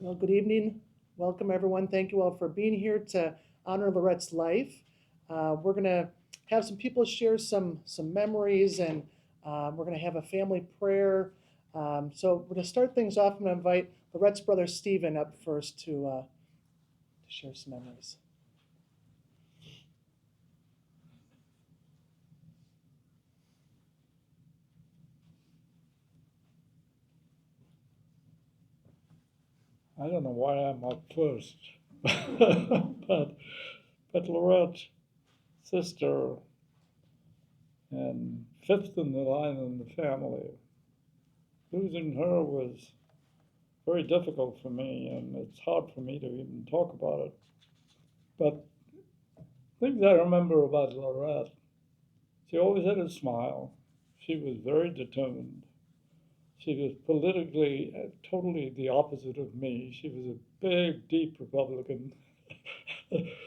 Well, good evening. Welcome, everyone. Thank you all for being here to honor Lorette's life. We're going to have some people share some memories, and we're going to have a family prayer. So we're going to start things off. I'm going to invite Lorette's brother Stephen up first to share some memories. I don't know why I'm up first, but Lorette, sister, and fifth in the line in the family. Losing her was very difficult for me, and it's hard for me to even talk about it. But things I remember about Lorette, she always had a smile. She was very determined. She was politically totally the opposite of me. She was a big, deep Republican.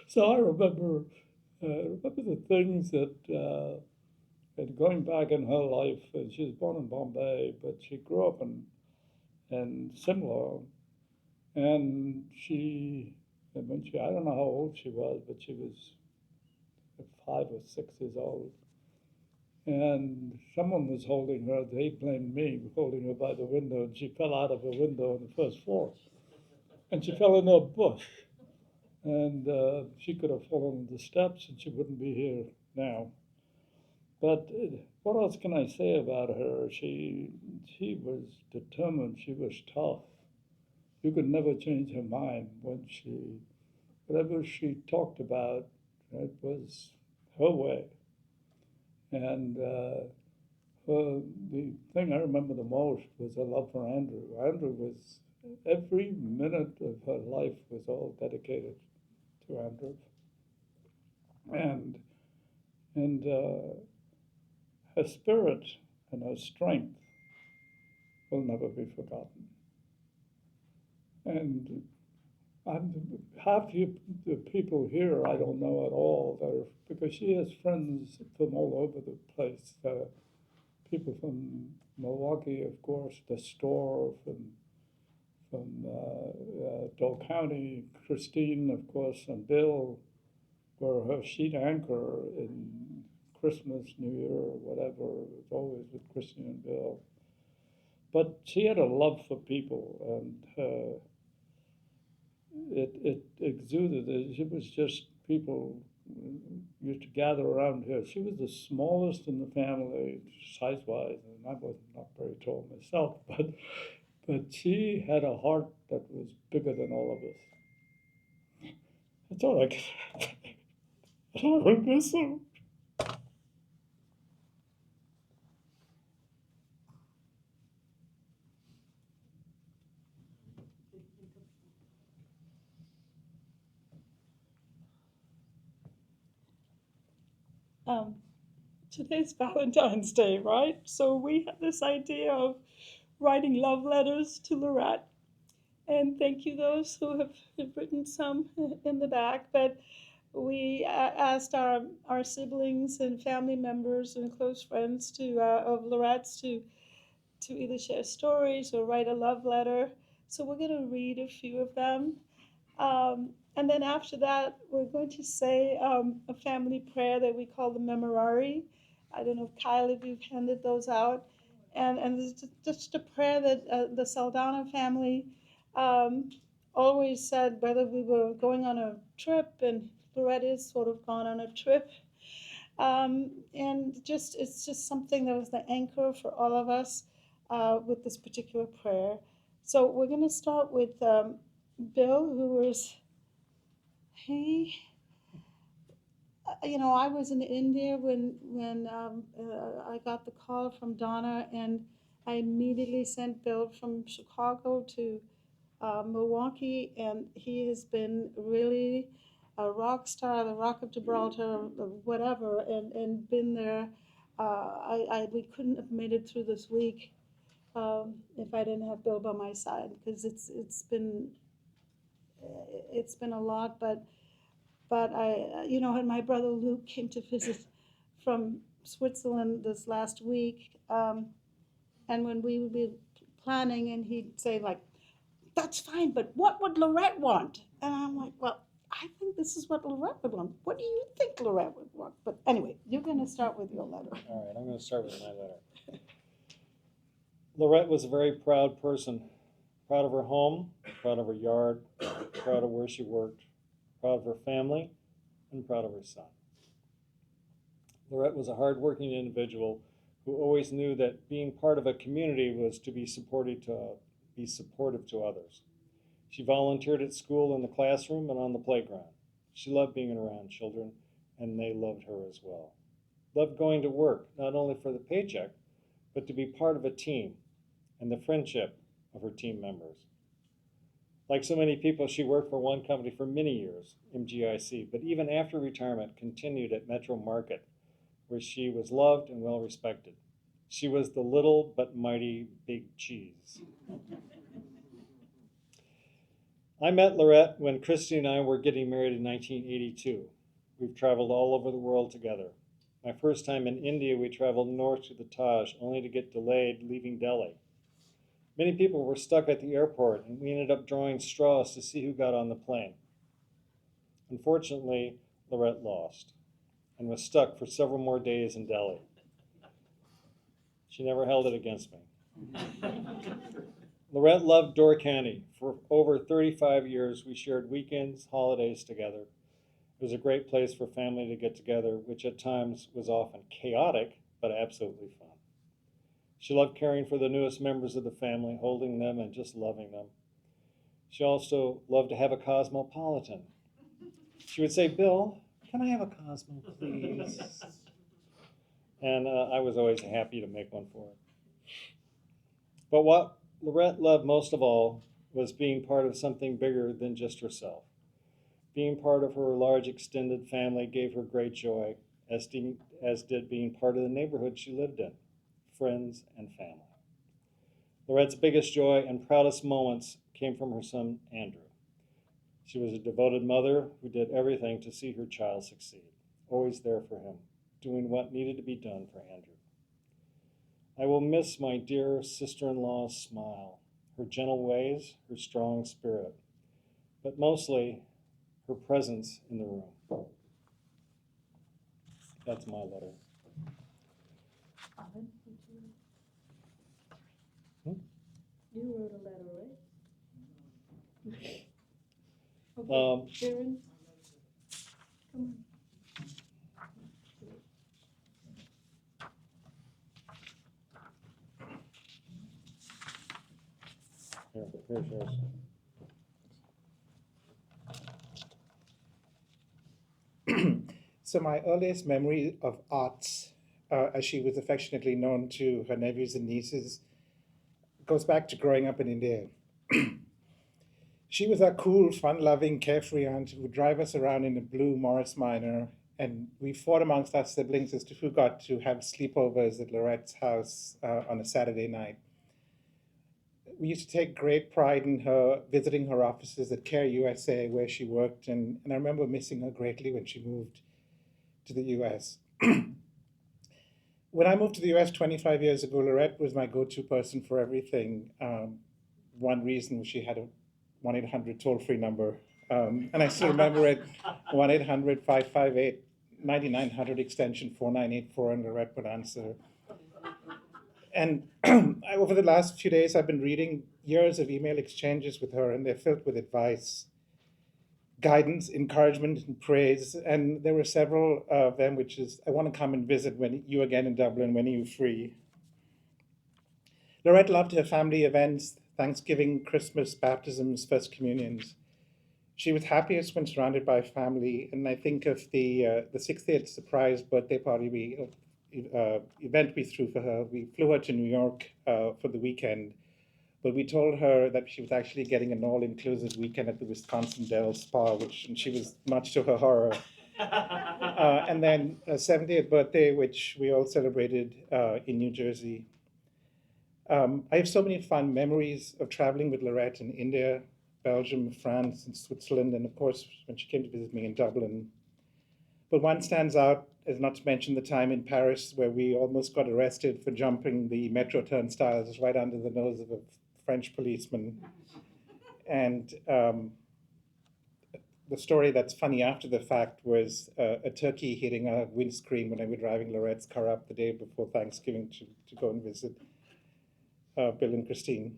So I remember the things that, and going back in her life, she was born in Bombay, but she grew up in Simla, and I don't know how old she was, but she was 5 or 6 years old. And someone was holding her, they blamed me, holding her by the window, and she fell out of a window on the first floor. And she fell into a bush. And she could have fallen the steps and she wouldn't be here now. But what else can I say about her? She was determined. She was tough. You could never change her mind when whatever she talked about, it was her way. And the thing I remember the most was her love for Andrew. Andrew was every minute of her life was all dedicated to Andrew, and and her spirit and her strength will never be forgotten. And I'm, half the people here I don't know at all, because she has friends from all over the place. People from Milwaukee, of course, the store from Dole County, Christine, of course, and Bill were her sheet anchor in Christmas, New Year, or whatever. It was always with Christine and Bill. But she had a love for people, and it exuded. It was just people used to gather around her. She was the smallest in the family, size-wise, and I was not very tall myself, but she had a heart that was bigger than all of us. That's all I can say. I will miss her. Um, Today's Valentine's Day, right? So we had this idea of writing love letters to Lorette. And thank you those who have written some in the back. But we asked our siblings and family members and close friends of Lorette's to either share stories or write a love letter. So we're going to read a few of them. And then after that, we're going to say a family prayer that we call the Memorare. I don't know if Kyle, if you've handed those out. And it's just a prayer that the Saldanha family um, always said, whether we were going on a trip, and Lorette is sort of gone on a trip. And just it's just something that was the anchor for all of us with this particular prayer. So we're going to start with Bill, who was he. I was in India when I got the call from Donna, and I immediately sent Bill from Chicago to Milwaukee, and he has been really a rock star, the Rock of Gibraltar, whatever, and been there. We couldn't have made it through this week if I didn't have Bill by my side, because it's been a lot, but and my brother Luke came to visit from Switzerland this last week, and when we would be planning, and he'd say like, that's fine, but what would Lorette want? And I'm like, well, I think this is what Lorette would want. What do you think Lorette would want? But anyway, you're going to start with your letter. All right, I'm going to start with my letter. Lorette was a very proud person. Proud of her home, proud of her yard, proud of where she worked, proud of her family, and proud of her son. Lorette was a hardworking individual who always knew that being part of a community was to be supportive to others. She volunteered at school in the classroom and on the playground. She loved being around children, and they loved her as well. Loved going to work, not only for the paycheck, but to be part of a team and the friendship of her team members. Like so many people, she worked for one company for many years, MGIC, but even after retirement continued at Metro Market, where she was loved and well respected. She was the little but mighty big cheese. I met Lorette when Christy and I were getting married in 1982. We've traveled all over the world together. My first time in India, we traveled north to the Taj, only to get delayed leaving Delhi. Many people were stuck at the airport, and we ended up drawing straws to see who got on the plane. Unfortunately, Lorette lost and was stuck for several more days in Delhi. She never held it against me. Lorette loved Door County. For over 35 years, we shared weekends, holidays together. It was a great place for family to get together, which at times was often chaotic, but absolutely fun. She loved caring for the newest members of the family, holding them and just loving them. She also loved to have a cosmopolitan. She would say, "Bill, can I have a Cosmo, please?" And I was always happy to make one for her. But what Lorette loved most of all was being part of something bigger than just herself. Being part of her large extended family gave her great joy, as did being part of the neighborhood she lived in, friends and family. Lorette's biggest joy and proudest moments came from her son, Andrew. She was a devoted mother who did everything to see her child succeed, always there for him, doing what needed to be done for Andrew. I will miss my dear sister-in-law's smile, her gentle ways, her strong spirit, but mostly her presence in the room. That's my letter. You wrote a letter, right? Okay, Sharon, come on. Here's yours. So my earliest memory of Art, as she was affectionately known to her nephews and nieces, goes back to growing up in India. She was a cool, fun-loving, carefree aunt who would drive us around in a blue Morris Minor, and we fought amongst our siblings as to who got to have sleepovers at Lorette's house on a Saturday night. We used to take great pride in her visiting her offices at Care USA, where she worked, and I remember missing her greatly when she moved to the US. When I moved to the US 25 years ago, Lorette was my go-to person for everything. One reason was she had a 1-800 toll-free number, and I still remember it, 1-800-558-9900 extension 4984, and Lorette would answer. And over the last few days, I've been reading years of email exchanges with her, and they're filled with advice, guidance, encouragement, and praise. And there were several of them, which is, I want to come and visit when you again in Dublin, when are you free? Lorette loved her family events, Thanksgiving, Christmas, baptisms, first communions. She was happiest when surrounded by family, and I think of the 60th surprise birthday party event we threw for her. We flew her to New York for the weekend, but we told her that she was actually getting an all-inclusive weekend at the Wisconsin Dells Spa, and she was much to her horror. And then her 70th birthday, which we all celebrated in New Jersey. I have so many fun memories of traveling with Lorette in India, Belgium, France, and Switzerland, and of course, when she came to visit me in Dublin. But one stands out, as not to mention the time in Paris where we almost got arrested for jumping the metro turnstiles right under the nose of a French policeman. And the story that's funny after the fact was a turkey hitting a windscreen when I was driving Lorette's car up the day before Thanksgiving to go and visit Bill and Christine.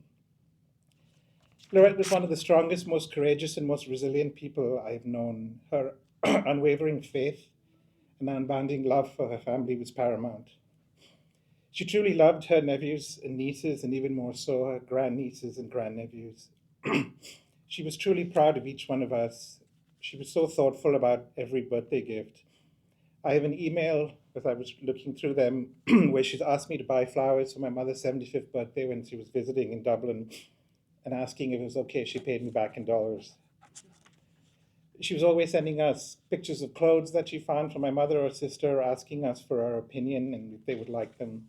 Lorette was one of the strongest, most courageous, and most resilient people I've known. Her unwavering faith and unbounding love for her family was paramount. She truly loved her nephews and nieces, and even more so, her grandnieces and grandnephews. She was truly proud of each one of us. She was so thoughtful about every birthday gift. I have an email, as I was looking through them, where she's asked me to buy flowers for my mother's 75th birthday when she was visiting in Dublin, and asking if it was okay if she paid me back in dollars. She was always sending us pictures of clothes that she found from my mother or sister, asking us for our opinion and if they would like them.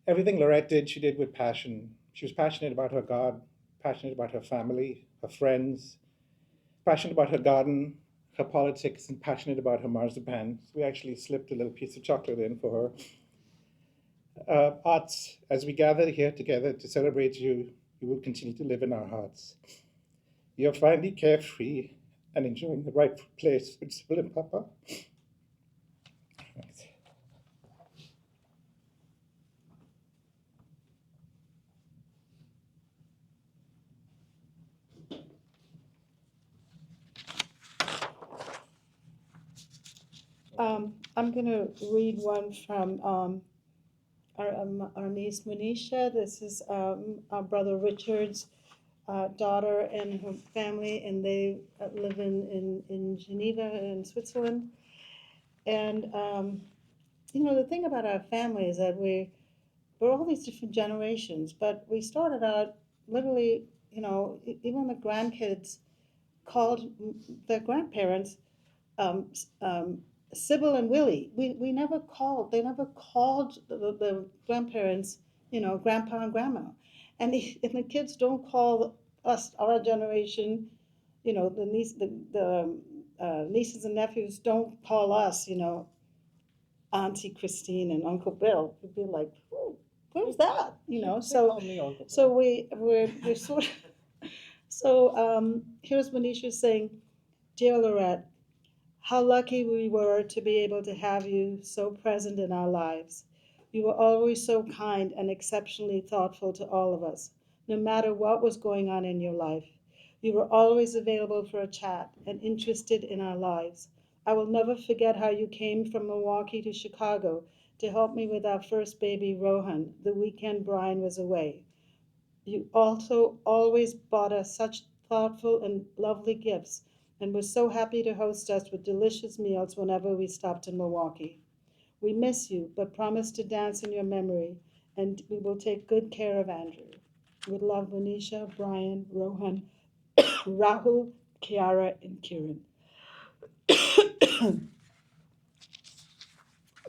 Everything Lorette did, she did with passion. She was passionate about her God, passionate about her family, her friends, passionate about her garden, her politics, and passionate about her marzipan. So we actually slipped a little piece of chocolate in for her. Arts, as we gather here together to celebrate you, you will continue to live in our hearts. You're finally carefree and enjoying the rightful place with Sybil and Papa. Thanks. I'm going to read one from our niece Monisha. This is our brother Richard's daughter and her family, and they live in Geneva in Switzerland. And the thing about our family is that we're all these different generations, but we started out literally, even the grandkids called their grandparents Sybil and Willie. We never called, they never called the grandparents, grandpa and grandma. And the kids don't call us, our generation, the nieces and nephews don't call us, Auntie Christine and Uncle Bill. We'd be like, who's that? So we're sort of, so here's Manisha saying, Dear Lorette, how lucky we were to be able to have you so present in our lives. You were always so kind and exceptionally thoughtful to all of us, no matter what was going on in your life. You were always available for a chat and interested in our lives. I will never forget how you came from Milwaukee to Chicago to help me with our first baby, Rohan, the weekend Brian was away. You also always bought us such thoughtful and lovely gifts and was so happy to host us with delicious meals whenever we stopped in Milwaukee. We miss you, but promise to dance in your memory, and we will take good care of Andrew. With love, Manisha, Brian, Rohan, Rahul, Kiara, and Kiran.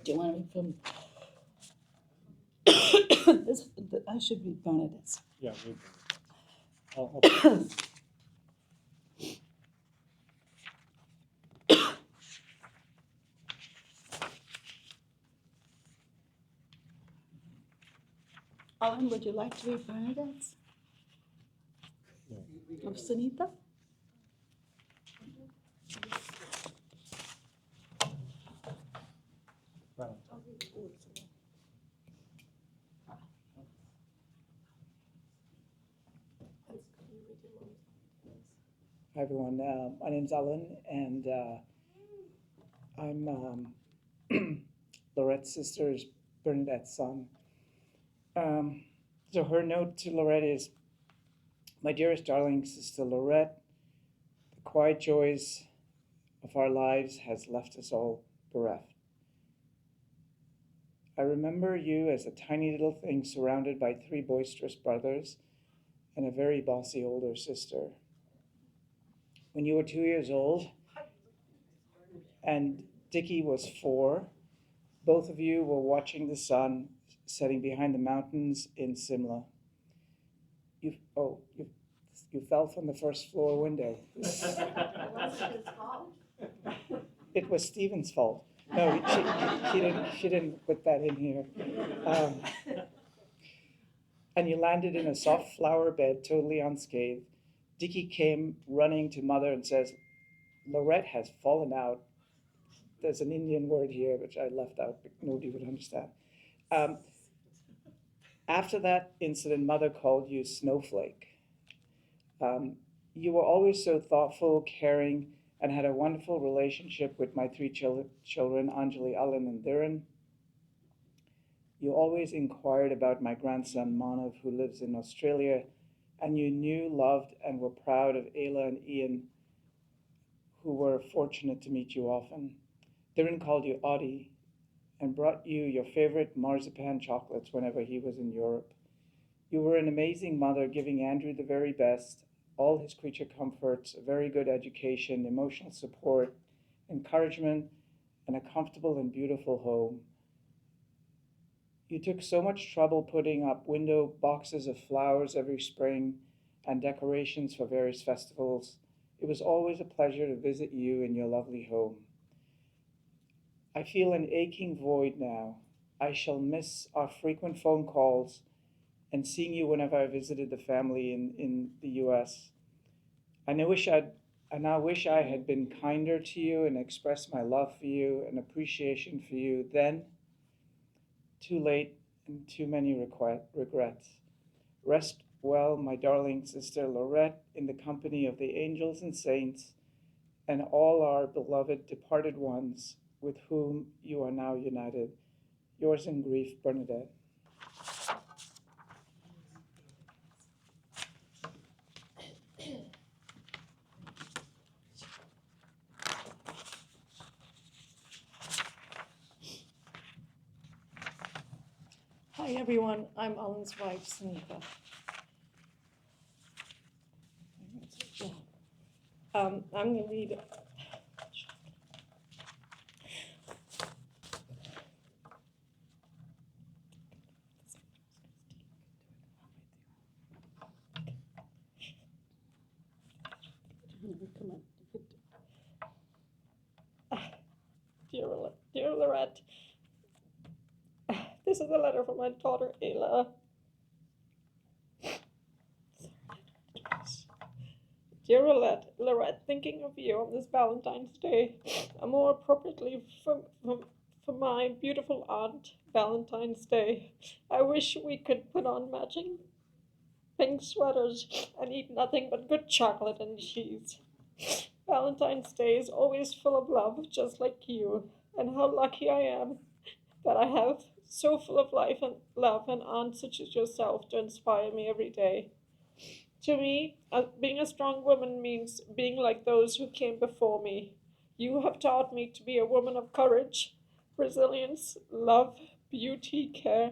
Do you want to read from this? I should read Bernadette's. Yeah, Alan, would you like to read Bernadette's? Of Sunita? Hi, everyone. My name's Alan, and I'm Lorette's sister's Bernadette's son. So her note to Lorette is, my dearest darling sister Lorette, the quiet joys of our lives has left us all bereft. I remember you as a tiny little thing surrounded by 3 boisterous brothers and a very bossy older sister. When you were 2 years old and Dickie was 4, both of you were watching the sun setting behind the mountains in Simla. You fell from the first floor window. Was it his fault? It was Stephen's fault. No, she didn't put that in here. and you landed in a soft flower bed, totally unscathed. Dickie came running to Mother and says, Lorette has fallen out. There's an Indian word here, which I left out, but nobody would understand. After that incident, Mother called you Snowflake. You were always so thoughtful, caring, and had a wonderful relationship with my three children, Anjali, Alan, and Dhiren. You always inquired about my grandson, Manav, who lives in Australia, and you knew, loved, and were proud of Ayla and Ian, who were fortunate to meet you often. Dhiren called you Audie and brought you your favorite marzipan chocolates whenever he was in Europe. You were an amazing mother, giving Andrew the very best, all his creature comforts, a very good education, emotional support, encouragement, and a comfortable and beautiful home. You took so much trouble putting up window boxes of flowers every spring and decorations for various festivals. It was always a pleasure to visit you in your lovely home. I feel an aching void now. I shall miss our frequent phone calls and seeing you whenever I visited the family in the US. I now wish I had been kinder to you and expressed my love for you and appreciation for you then. Too late and too many regrets. Rest well, my darling sister Lorette, in the company of the angels and saints and all our beloved departed ones with whom you are now united. Yours in grief, Bernadette. Hi everyone, I'm Alan's wife, Sunita. I'm going to read. Dear Lorette, this is a letter from my daughter Ayla. Dear Lorette, thinking of you on this Valentine's Day, and more appropriately for my beautiful aunt, Valentine's Day, I wish we could put on matching pink sweaters and eat nothing but good chocolate and cheese. Valentine's Day is always full of love, just like you, and how lucky I am that I have so full of life and love and aunts such as yourself to inspire me every day. To me, being a strong woman means being like those who came before me. You have taught me to be a woman of courage, resilience, love, beauty, care,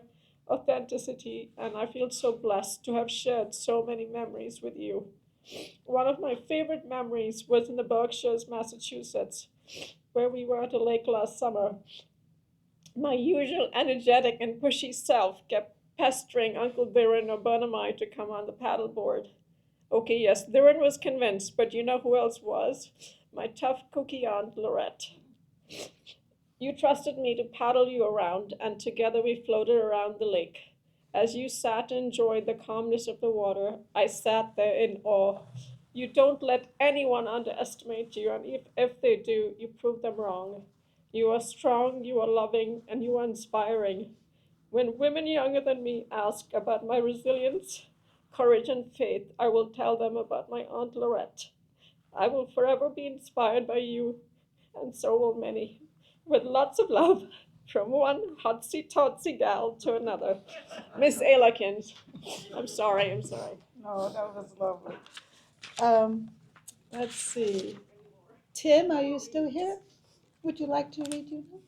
authenticity, and I feel so blessed to have shared so many memories with you. One of my favorite memories was in the Berkshires, Massachusetts, where we were at a lake last summer. My usual energetic and pushy self kept pestering Uncle Dhiren or Burnhamite to come on the paddleboard. Okay, yes, Dhiren was convinced, but you know who else was? My tough cookie aunt, Lorette. You trusted me to paddle you around, and together we floated around the lake. As you sat and enjoyed the calmness of the water, I sat there in awe. You don't let anyone underestimate you, and if they do, you prove them wrong. You are strong, you are loving, and you are inspiring. When women younger than me ask about my resilience, courage, and faith, I will tell them about my Aunt Lorette. I will forever be inspired by you, and so will many. With lots of love, from one hotsy-totsy gal to another. Miss Aylakins. I'm sorry. No, that was lovely. Let's see. Tim, are you still here? Would you like to read your note?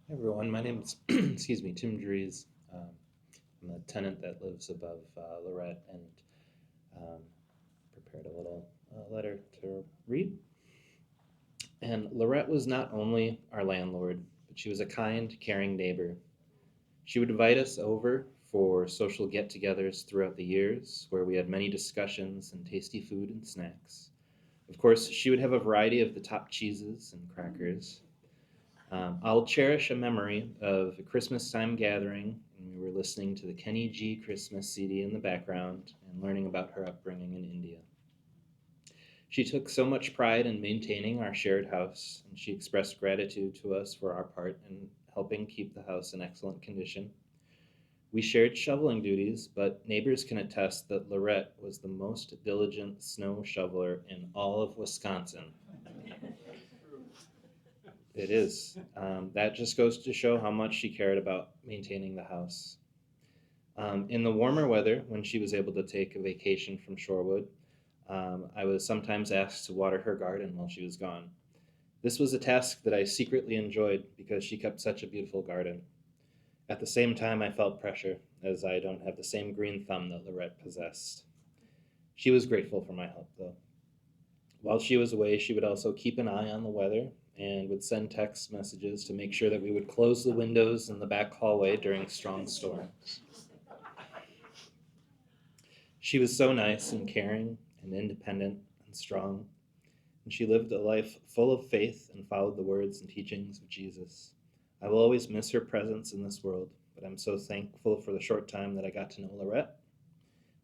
Hey everyone, my name is excuse me, Tim Dries. I'm a tenant that lives above Lorette and prepared a little letter to read. And Lorette was not only our landlord, but she was a kind, caring neighbor. She would invite us over for social get-togethers throughout the years, where we had many discussions and tasty food and snacks. Of course, she would have a variety of the top cheeses and crackers. I'll cherish a memory of a Christmas time gathering, and we were listening to the Kenny G Christmas CD in the background and learning about her upbringing in India. She took so much pride in maintaining our shared house, and she expressed gratitude to us for our part in helping keep the house in excellent condition. We shared shoveling duties, but neighbors can attest that Lorette was the most diligent snow shoveler in all of Wisconsin. It is. That just goes to show how much she cared about maintaining the house. In the warmer weather, when she was able to take a vacation from Shorewood, I was sometimes asked to water her garden while she was gone. This was a task that I secretly enjoyed because she kept such a beautiful garden. At the same time, I felt pressure, as I don't have the same green thumb that Lorette possessed. She was grateful for my help, though. While she was away, she would also keep an eye on the weather and would send text messages to make sure that we would close the windows in the back hallway during strong storms. She was so nice and caring and independent and strong, and she lived a life full of faith and followed the words and teachings of Jesus. I will always miss her presence in this world, but I'm so thankful for the short time that I got to know Lorette.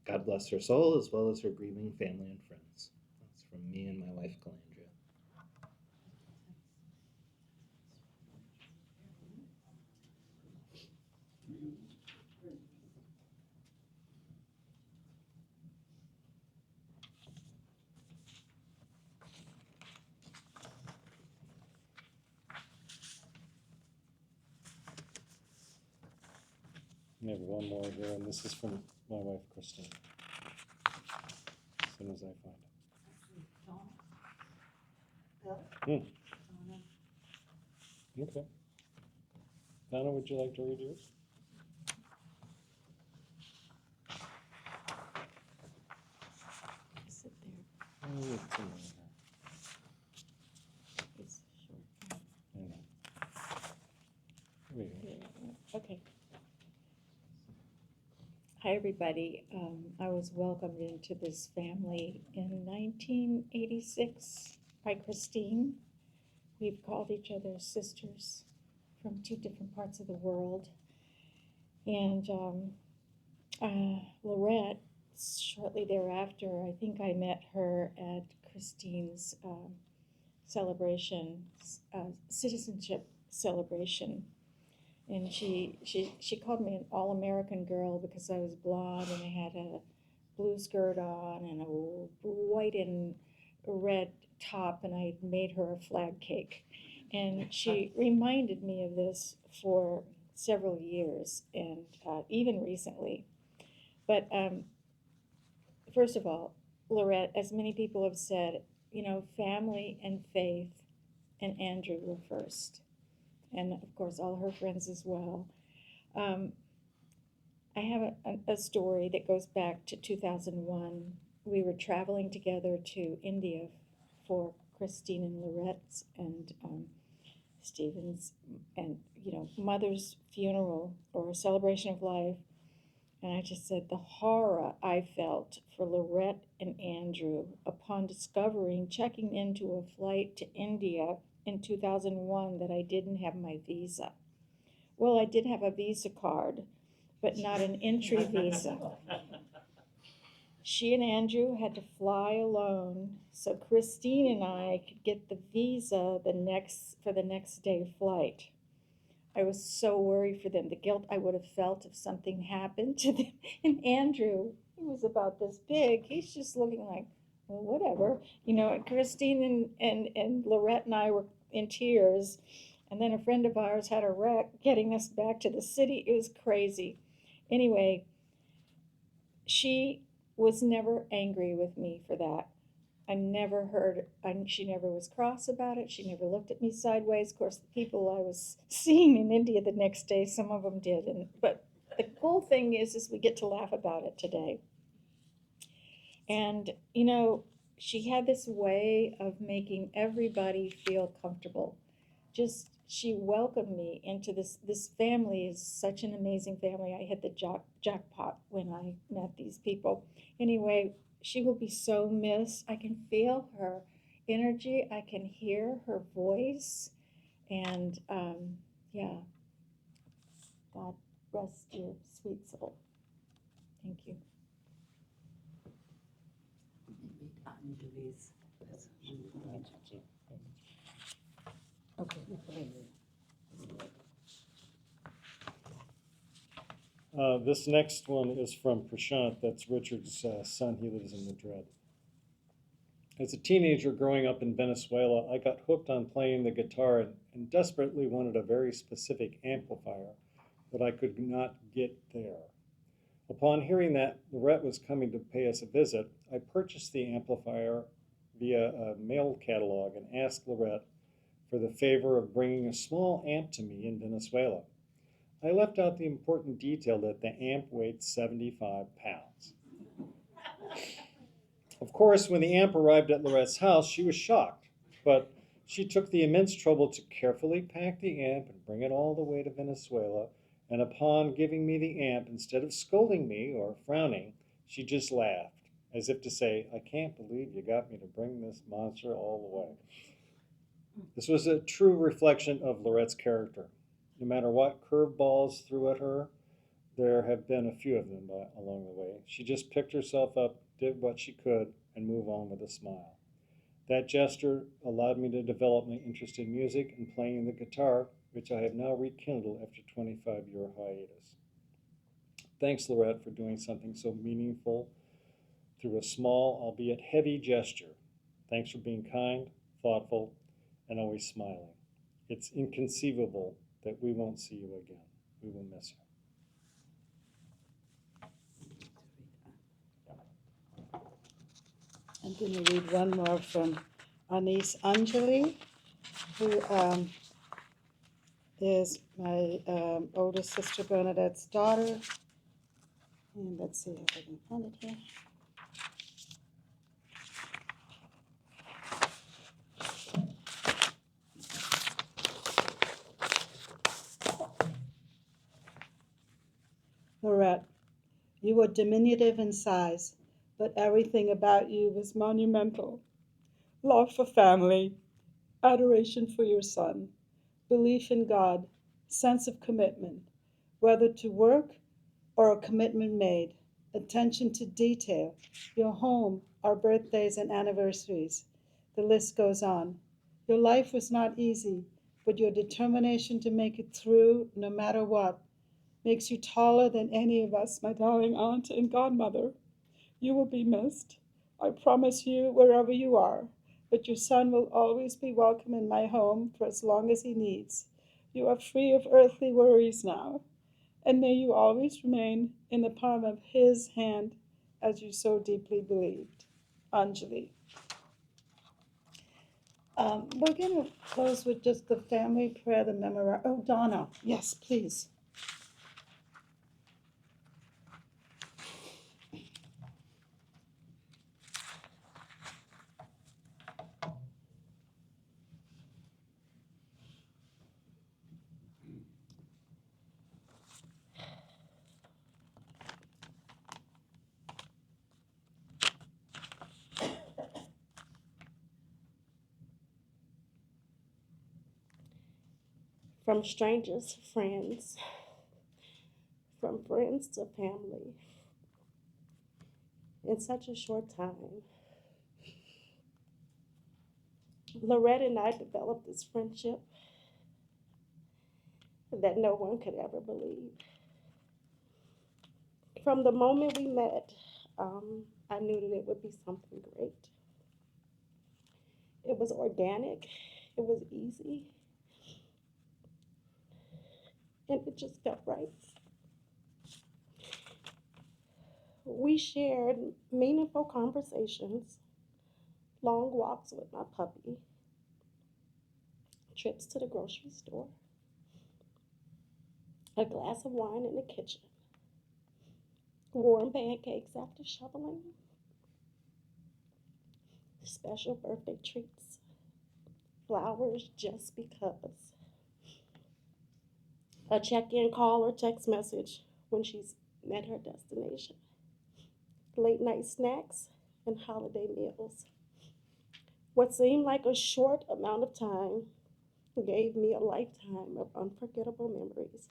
God bless her soul, as well as her grieving family and friends. That's from me and my wife, Calandria. I have one more here, and this is from my wife, Christine. As soon as I find it. Okay. Donna, would you like to read yours? Sit there. Oh, it's in there. It's short. I know. Here we go. Okay. Hi, everybody. I was welcomed into this family in 1986 by Christine. We've called each other sisters from two different parts of the world. And Lorette, shortly thereafter, I think I met her at Christine's celebration, citizenship celebration. And she called me an all-American girl because I was blonde and I had a blue skirt on and a white and red top, and I made her a flag cake. And she reminded me of this for several years, and even recently. But first of all, Lorette, as many people have said, you know, family and faith and Andrew were first. And of course, all her friends as well. I have a story that goes back to 2001. We were traveling together to India for Christine and Lorette's and Stephen's and, you know, mother's funeral or a celebration of life. And I just said the horror I felt for Lorette and Andrew upon discovering, checking into a flight to India in 2001, that I didn't have my visa. Well, I did have a Visa card, but not an entry visa. She and Andrew had to fly alone, so Christine and I could get the visa for the next day flight. I was so worried for them, the guilt I would have felt if something happened to them. And Andrew, he was about this big, he's just looking like, well, whatever. You know, Christine and Lorette and I were in tears. And then a friend of ours had a wreck getting us back to the city. It was crazy. Anyway, she was never angry with me for that. She never was cross about it. She never looked at me sideways. Of course, the people I was seeing in India the next day, some of them did. But the cool thing is we get to laugh about it today. And, you know, she had this way of making everybody feel comfortable. she welcomed me into this family is such an amazing family. I hit the jackpot when I met these people. Anyway, she will be so missed. I can feel her energy. I can hear her voice. And yeah, God rest your sweet soul. Thank you. Okay. This next one is from Prashant. That's Richard's son. He lives in Madrid. As a teenager growing up in Venezuela, I got hooked on playing the guitar and desperately wanted a very specific amplifier that I could not get there. Upon hearing that Lorette was coming to pay us a visit, I purchased the amplifier via a mail catalog and asked Lorette for the favor of bringing a small amp to me in Venezuela. I left out the important detail that the amp weighed 75 pounds. Of course, when the amp arrived at Lorette's house, she was shocked, but she took the immense trouble to carefully pack the amp and bring it all the way to Venezuela, and upon giving me the amp, instead of scolding me or frowning, she just laughed, as if to say, I can't believe you got me to bring this monster all the way. This was a true reflection of Lorette's character. No matter what curveballs threw at her, there have been a few of them along the way. She just picked herself up, did what she could, and moved on with a smile. That gesture allowed me to develop my interest in music and playing the guitar, which I have now rekindled after a 25-year hiatus. Thanks, Lorette, for doing something so meaningful through a small, albeit heavy gesture. Thanks for being kind, thoughtful, and always smiling. It's inconceivable that we won't see you again. We will miss you. I'm going to read one more from our niece Anjali, who is my oldest sister Bernadette's daughter. And let's see if I can find it here. Lorette, you were diminutive in size, but everything about you was monumental. Love for family, adoration for your son, belief in God, sense of commitment, whether to work or a commitment made, attention to detail, your home, our birthdays and anniversaries. The list goes on. Your life was not easy, but your determination to make it through, no matter what, makes you taller than any of us, my darling aunt and godmother. You will be missed. I promise you, wherever you are, that your son will always be welcome in my home for as long as he needs. You are free of earthly worries now, and may you always remain in the palm of his hand as you so deeply believed. Anjali. We're going to close with just the family prayer, the memorial. Oh, Donna, yes, please. From strangers to friends, from friends to family, in such a short time. Lorette and I developed this friendship that no one could ever believe. From the moment we met, I knew that it would be something great. It was organic, it was easy, and it just felt right. We shared meaningful conversations, long walks with my puppy, trips to the grocery store, a glass of wine in the kitchen, warm pancakes after shoveling, special birthday treats, flowers just because, a check-in call or text message when she's met her destination, late night snacks, and holiday meals. What seemed like a short amount of time gave me a lifetime of unforgettable memories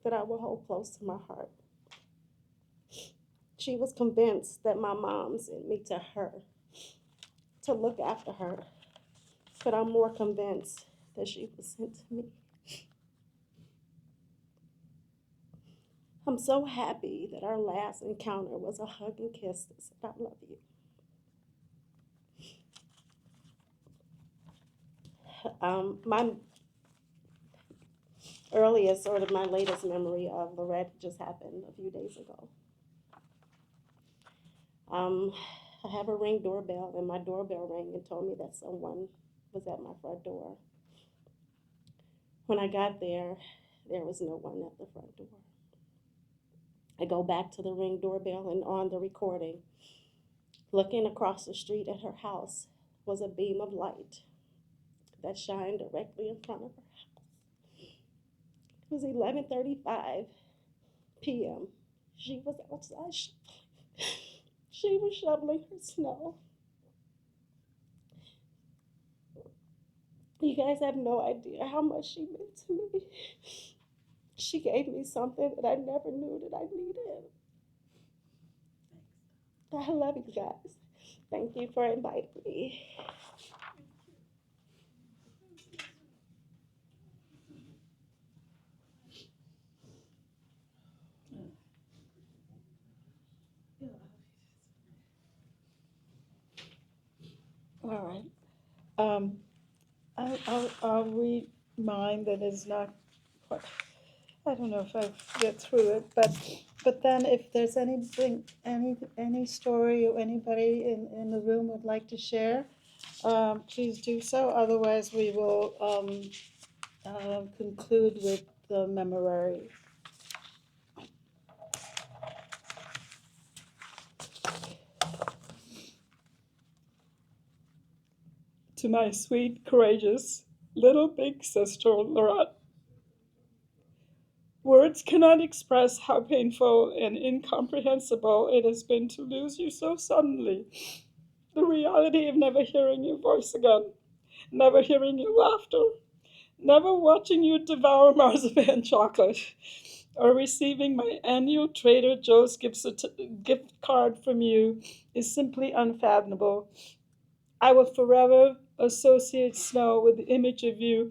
that I will hold close to my heart. She was convinced that my mom sent me to her to look after her, but I'm more convinced that she was sent to me. I'm so happy that our last encounter was a hug and kiss that said, I love you. My earliest, sort of my latest memory of Lorette just happened a few days ago. I have a Ring doorbell, and my doorbell rang and told me that someone was at my front door. When I got there was no one at the front door. I go back to the Ring doorbell, and on the recording, looking across the street at her house was a beam of light that shined directly in front of her house. It was 11:35 p.m. She was outside shoveling. She was shoveling her snow. You guys have no idea how much she meant to me. She gave me something that I never knew that I needed. I love you guys. Thank you for inviting me. All right. I'll read mine that is not quite, I don't know if I get through it, but then if there's anything, any story or anybody in the room would like to share, please do so. Otherwise, we will conclude with the memorare. To my sweet, courageous, little big sister, Lorette. Words cannot express how painful and incomprehensible it has been to lose you so suddenly. The reality of never hearing your voice again, never hearing your laughter, never watching you devour marzipan chocolate, or receiving my annual Trader Joe's gift card from you is simply unfathomable. I will forever associate snow with the image of you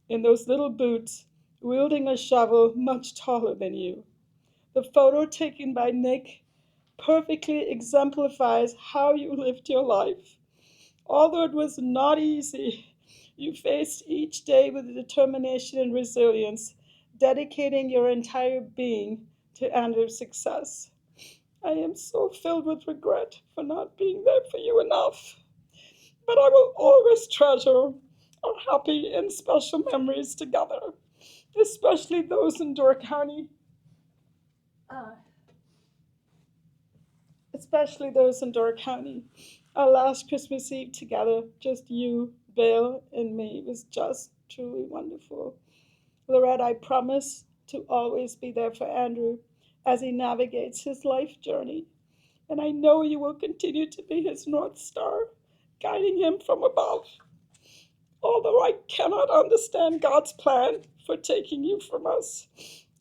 in those little boots, wielding a shovel much taller than you. The photo taken by Nick perfectly exemplifies how you lived your life. Although it was not easy, you faced each day with determination and resilience, dedicating your entire being to Andrew's success. I am so filled with regret for not being there for you enough. But I will always treasure our happy and special memories together, especially those in Door County. Especially those in Door County. Our last Christmas Eve together, just you, Bill, and me, was just truly wonderful. Lorette, I promise to always be there for Andrew as he navigates his life journey. And I know you will continue to be his North Star, guiding him from above. Although I cannot understand God's plan for taking you from us,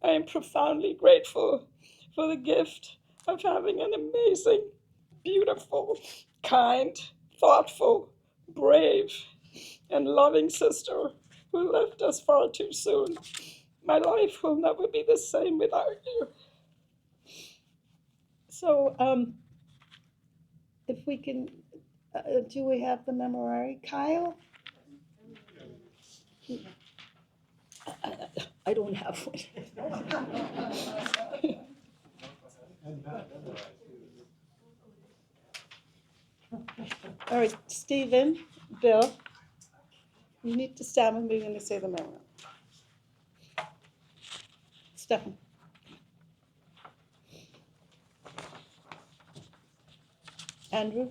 I am profoundly grateful for the gift of having an amazing, beautiful, kind, thoughtful, brave, and loving sister who left us far too soon. My life will never be the same without you. So, if we can, do we have the memorare? Kyle? I don't have one. All right, Stephen, Bill, you need to stand with me when I say the memorare. Stephen. Andrew?